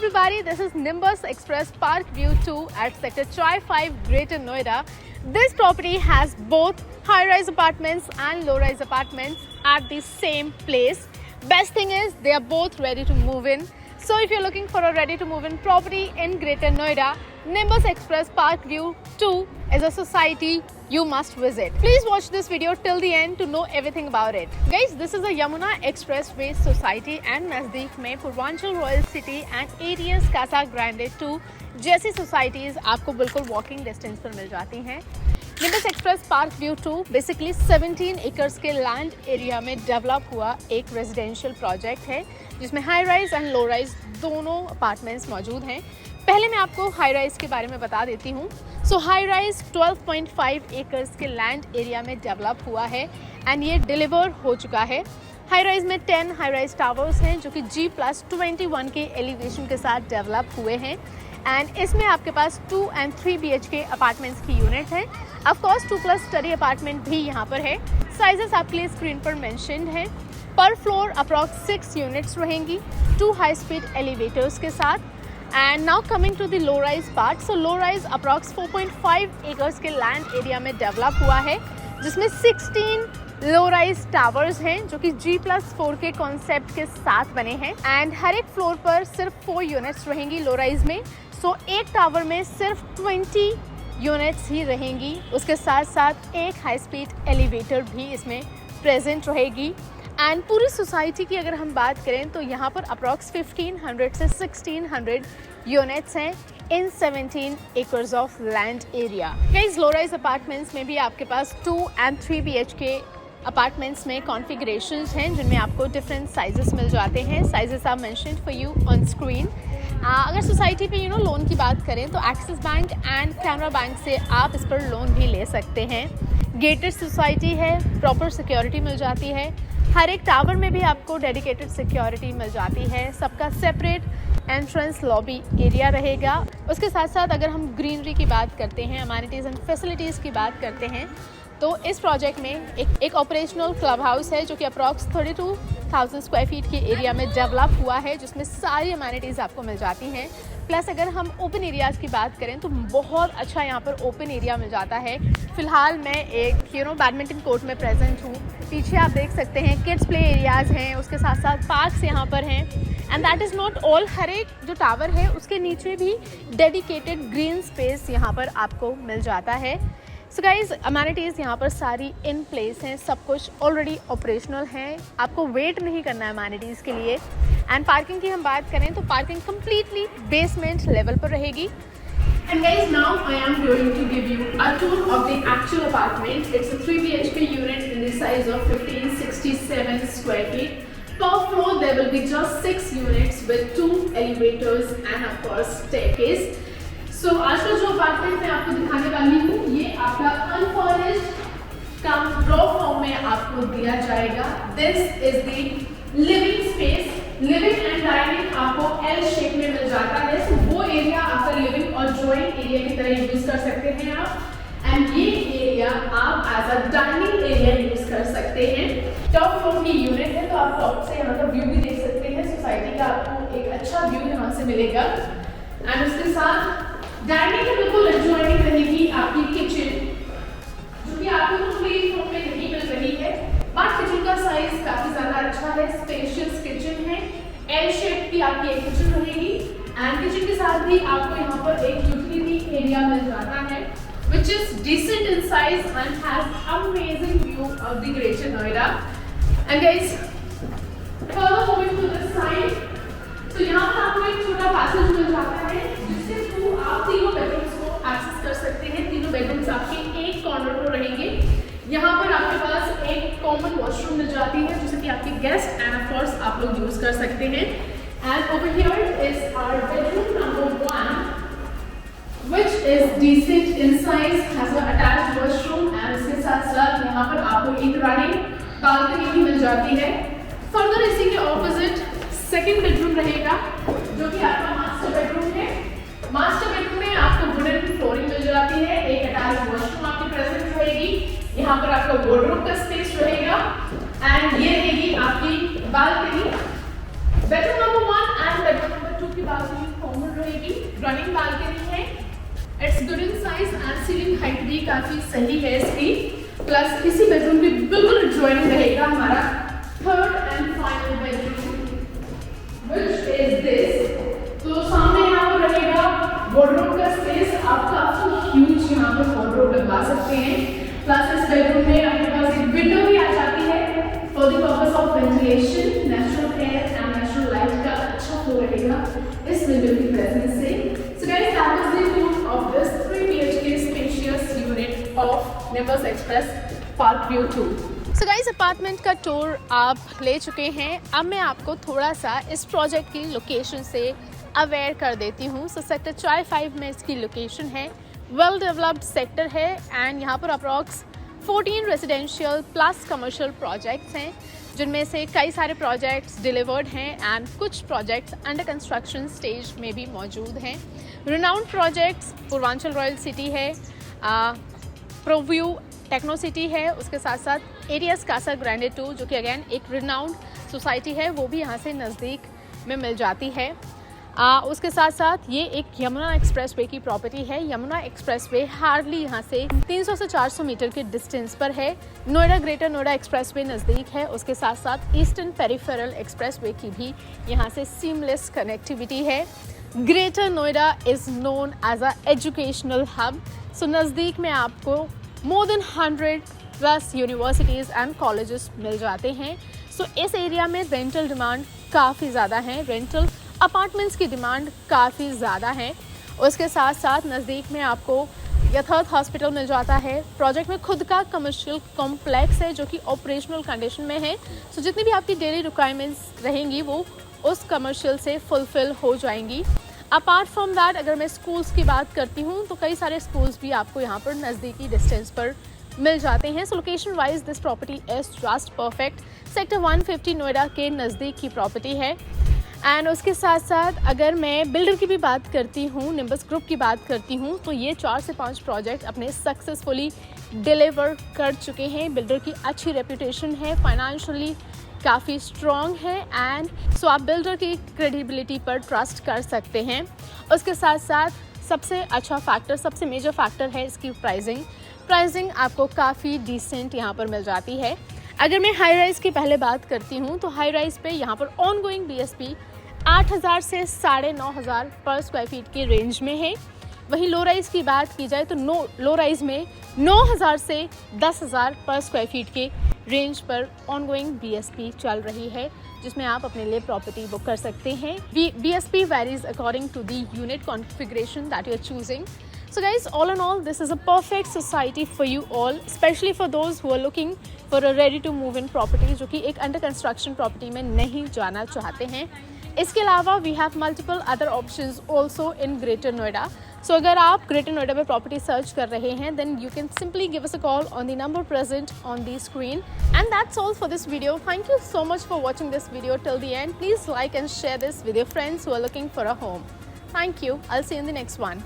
everybody, this is Nimbus Express Park View 2 at Sector Chai 5, Greater Noida. This property has both high-rise apartments and low-rise apartments at the same place. Best thing is they are both ready to move in. So if you're looking for a ready to move in property in Greater Noida, Nimbus Express Park View 2 is a society you must visit. Please watch this video till the end to know everything about it. Guys, this is a Yamuna Expressway society and नजदीक में Purvanchal Royal City and एरियस Casa Grande 2 जैसी societies आपको बिल्कुल walking distance पर मिल जाती हैं। Nimbus express park view 2 basically 17 acres के लैंड एरिया में डेवलप हुआ एक रेजिडेंशियल प्रोजेक्ट है जिसमें high rise and low rise दोनों अपार्टमेंट्स मौजूद हैं। पहले मैं आपको हाई राइज के बारे में बता देती हूँ। सो हाई राइज 12.5 एकर्स के लैंड एरिया में डेवलप हुआ है एंड ये डिलीवर हो चुका है। हाई राइज में 10 हाई राइज टावर्स हैं जो कि G+21 के एलिवेशन के साथ डेवलप हुए हैं एंड इसमें आपके पास 2 and 3 BHK अपार्टमेंट्स की यूनिट है। ऑफकोर्स 2+ स्टडी अपार्टमेंट भी यहाँ पर है। साइजेस आपके लिए स्क्रीन पर मेंशन्ड है। पर फ्लोर अप्रॉक्स 6 यूनिट्स रहेंगी 2 हाई स्पीड एलिवेटर्स के साथ। And now coming to the low rise part. So low rise approx 4.5 acres के लैंड एरिया में डेवलप हुआ है जिसमें 16 लो राइज टावर्स हैं जो कि G+4 के कॉन्सेप्ट के साथ बने हैं एंड हर एक फ्लोर पर सिर्फ 4 यूनिट्स रहेंगी लो राइज में। सो एक टावर में सिर्फ 20 यूनिट्स ही रहेंगी। उसके साथ साथ एक हाई स्पीड एलिवेटर भी इसमें प्रेजेंट रहेगी एंड पूरी सोसाइटी की अगर हम बात करें तो यहाँ पर अप्रॉक्स 1500 से 1600 यूनिट्स हैं in 17 acres of land area. Guys, low rise apartments में भी आपके पास 2 and 3 BHK अपार्टमेंट्स में कॉन्फ़िगरेशंस हैं जिनमें आपको डिफरेंट साइजेस मिल जाते हैं। Sizes are mentioned for you on screen. अगर सोसाइटी पे लोन की बात करें तो Axis bank and Canara bank से आप इस पर लोन भी ले सकते हैं। गेटेड सोसाइटी है, प्रॉपर सिक्योरिटी मिल जाती है। हर एक टावर में भी आपको डेडिकेटेड सिक्योरिटी मिल जाती है। सबका सेपरेट एंट्रेंस लॉबी एरिया रहेगा। उसके साथ साथ अगर हम ग्रीनरी की बात करते हैं, अमेनिटीज़ एंड फैसिलिटीज़ की बात करते हैं तो इस प्रोजेक्ट में एक ऑपरेशनल क्लब हाउस है जो कि अप्रॉक्स 32,000 स्क्वायर फीट के एरिया में डेवलप हुआ है जिसमें सारी अमेनिटीज़ आपको मिल जाती हैं। प्लस अगर हम ओपन एरियाज़ की बात करें तो बहुत अच्छा यहाँ पर ओपन एरिया मिल जाता है। फ़िलहाल मैं एक बैडमिंटन कोर्ट में प्रेजेंट हूँ। पीछे आप देख सकते हैं किड्स प्ले एरियाज़ हैं, उसके साथ साथ पार्क्स यहाँ पर हैं and that is not all. हर एक जो टावर है उसके नीचे भी डेडिकेटेड ग्रीन स्पेस यहाँ पर आपको मिल जाता है। सो गाइज, अमेनिटीज़ यहाँ पर सारी इन प्लेस हैं, सब कुछ ऑलरेडी ऑपरेशनल हैं, आपको वेट नहीं करना है अमेनिटीज़ के लिए। एंड पार्किंग की हम बात करें तो पार्किंग कम्प्लीटली बेसमेंट लेवल पर रहेगी। And guys, now I am going to give you a tour of the actual apartment. It's a 3 BHK unit in the size of 1567 square feet. Per floor there will be just 6 units with 2 elevators and of course staircase. So आज का जो apartment मैं आपको दिखाने वाली हूँ ये आपका अनफर्निश्ड कम ड्रॉ फॉर्म में आपको दिया जाएगा। This is the living space. Living and dining आपको L शेप में मिल जाता है। तो वो एरिया आपका लिविंग और ड्राइंग एरिया की तरह यूज कर सकते हैं आप एंड ये एरिया आप as a dining area use कर सकते हैं। टॉप फ्लोर की यूनिट है तो आप टॉप से यहाँ का व्यू भी देख सकते हैं। सोसाइटी का आपको एक अच्छा व्यू यहाँ से मिलेगा एंड उसके साथ डाइनिंग के बिल्कुल एडजॉइनिंग रहेगी आपकी किचन जो कि आपको कंप्लीट फ्लोर में नहीं मिल रही है। बट किचन का साइज काफी ज्यादा अच्छा है, स्पेशियस किचन है। एल शेप की आपकी एक किचन रहेगी एंड किचन के साथ भी आपको यहाँ पर एक यूटिलिटी एरिया मिल जाता है which is decent in size and has amazing view of the Greater Noida. And guys, further moving to this side, तो यहाँ पर आपको एक छोटा पैसेज मिल जाता है जिसके थ्रू आप तीनों बेडरूम्स को एक्सेस कर सकते हैं। तीनों बेडरूम्स आपके एक कॉर्नर पर रहेंगे। यहाँ पर आपके पास एक कॉमन वॉशरूम मिल जाती है जिसे कि आपके गेस्ट एंड ऑफ कोर्स आप लोग यूज कर सकते हैं। And over here is our bedroom number 1 which is decent in size, has an attached washroom and इसके साथ साथ यहाँ पर आपको एक रनिंग बालकनी भी मिल जाती है। फर्दर इसी के ऑपोजिट सेकंड बेडरूम रहेगा जो कि आपका मास्टर बेडरूम है। मास्टर बेडरूम में आपको वुडन फ्लोरिंग मिल जाती है, एक अटैच्ड वॉशरूम आपकी प्रेजेंट रहेगी। यहाँ पर आपका वार्डरोब का स्पेस रहेगा एंड ये रहेगी आपकी balcony. Bedroom number 1 and bedroom number 2 की बालकनी रनिंग बालकनी है, it's good in size and ceiling height भी काफी सही है इसकी। प्लस इसी बेडरूम भी बिल्कुल एडजॉइनिंग रहेगा हमारा third and final bedroom, which is this. तो सामने यहाँ पर रहेगा वार्डरोब का स्पेस, आप काफी ह्यूज यहाँ पर वार्डरोब लगवा सकते हैं। प्लस इस बेडरूम में आपके पास एक विंडो भी आ जाती है for the purpose of ventilation, natural air and natural light का अच्छा फ्लो रहेगा इस विंडो की प्रेजेंस से। So guys, that was the tour of this 3 BHK spacious unit of nimbus express park view 2। So guys, apartment का tour आप ले चुके हैं। अब मैं आपको थोड़ा सा इस प्रोजेक्ट की लोकेशन से अवेयर कर देती हूँ। सो सेक्टर चाय 5 में इसकी लोकेशन है, वेल डेवलप्ड सेक्टर है एंड यहाँ पर approx 14 residential plus commercial projects हैं, जिनमें से कई सारे प्रोजेक्ट्स डिलीवर्ड हैं एंड कुछ प्रोजेक्ट्स अंडर कंस्ट्रक्शन स्टेज में भी मौजूद हैं। Renowned projects Purvanchal Royal city है, प्रोव्यू टेक्नो सिटी है, उसके साथ साथ एरियस कासा ग्रैंडे 2 जो कि अगेन एक रिनाउंड सोसाइटी है, वो भी यहाँ से नज़दीक में मिल जाती है। उसके साथ साथ ये एक यमुना एक्सप्रेसवे की प्रॉपर्टी है। यमुना एक्सप्रेसवे हार्डली यहाँ से 300 से 400 मीटर के डिस्टेंस पर है। नोएडा ग्रेटर नोएडा एक्सप्रेसवे नज़दीक है, उसके साथ साथ ईस्टर्न पेरिफेरल एक्सप्रेसवे की भी यहाँ से सीमलेस कनेक्टिविटी है। Greater Noida is known as a educational hub. So नज़दीक में आपको more than 100 plus universities and colleges मिल जाते हैं। सो इस एरिया में रेंटल डिमांड काफ़ी ज़्यादा है, रेंटल अपार्टमेंट्स की डिमांड काफ़ी ज़्यादा है। उसके साथ साथ नज़दीक में आपको यथार्थ हॉस्पिटल मिल जाता है। प्रोजेक्ट में खुद का कमर्शियल कॉम्प्लेक्स है जो कि ऑपरेशनल कंडीशन में है। सो जितनी भी आपकी डेली रिक्वायरमेंट्स रहेंगी वो उस कमर्शियल से फुलफिल हो जाएंगी। अपार्ट फ्रॉम दैट, अगर मैं स्कूल्स की बात करती हूँ तो कई सारे स्कूल्स भी आपको यहाँ पर नज़दीकी डिस्टेंस पर मिल जाते हैं। सो location wise this property is just perfect. Sector 150 Noida के नज़दीक की प्रॉपर्टी है। एंड उसके साथ साथ अगर मैं बिल्डर की भी बात करती हूँ, निम्बस ग्रुप की बात करती हूँ, तो ये 4 से 5 प्रोजेक्ट अपने सक्सेसफुली डिलीवर कर चुके हैं। बिल्डर की अच्छी रेपुटेशन है, फाइनेंशियली काफ़ी स्ट्रॉन्ग है एंड सो आप बिल्डर की क्रेडिबिलिटी पर ट्रस्ट कर सकते हैं। उसके साथ साथ सबसे अच्छा फैक्टर, सबसे मेजर फैक्टर है इसकी प्राइसिंग आपको काफ़ी डिसेंट यहाँ पर मिल जाती है। अगर मैं हाई राइज़ की पहले बात करती हूँ तो हाई राइज़ पे यहाँ पर ऑनगोइंग BSP 8,000 से 9,500 पर स्क्वायर फीट के रेंज में है। वहीं लो राइज़ की बात की जाए तो लो राइज़ में 9,000 से 10,000 पर स्क्वायर फीट के रेंज पर ऑनगोइंग BSP चल रही है, जिसमें आप अपने लिए प्रॉपर्टी बुक कर सकते हैं। BSP varies according to the unit configuration that you are choosing. So guys, all in all, this is a perfect society for you all, especially for those who are looking for a ready to move in property, जो कि एक under construction property में नहीं जाना चाहते हैं। इसके अलावा we have multiple other options also in Greater Noida. So अगर आप ग्रेटर नोएडा में प्रॉपर्टी सर्च कर रहे हैं, then you can simply give us a call on the number present on the screen. And that's all for this video. Thank you so much for watching this video till the end. Please like and share this with your friends who are looking for a home. Thank you. I'll see you in the next one.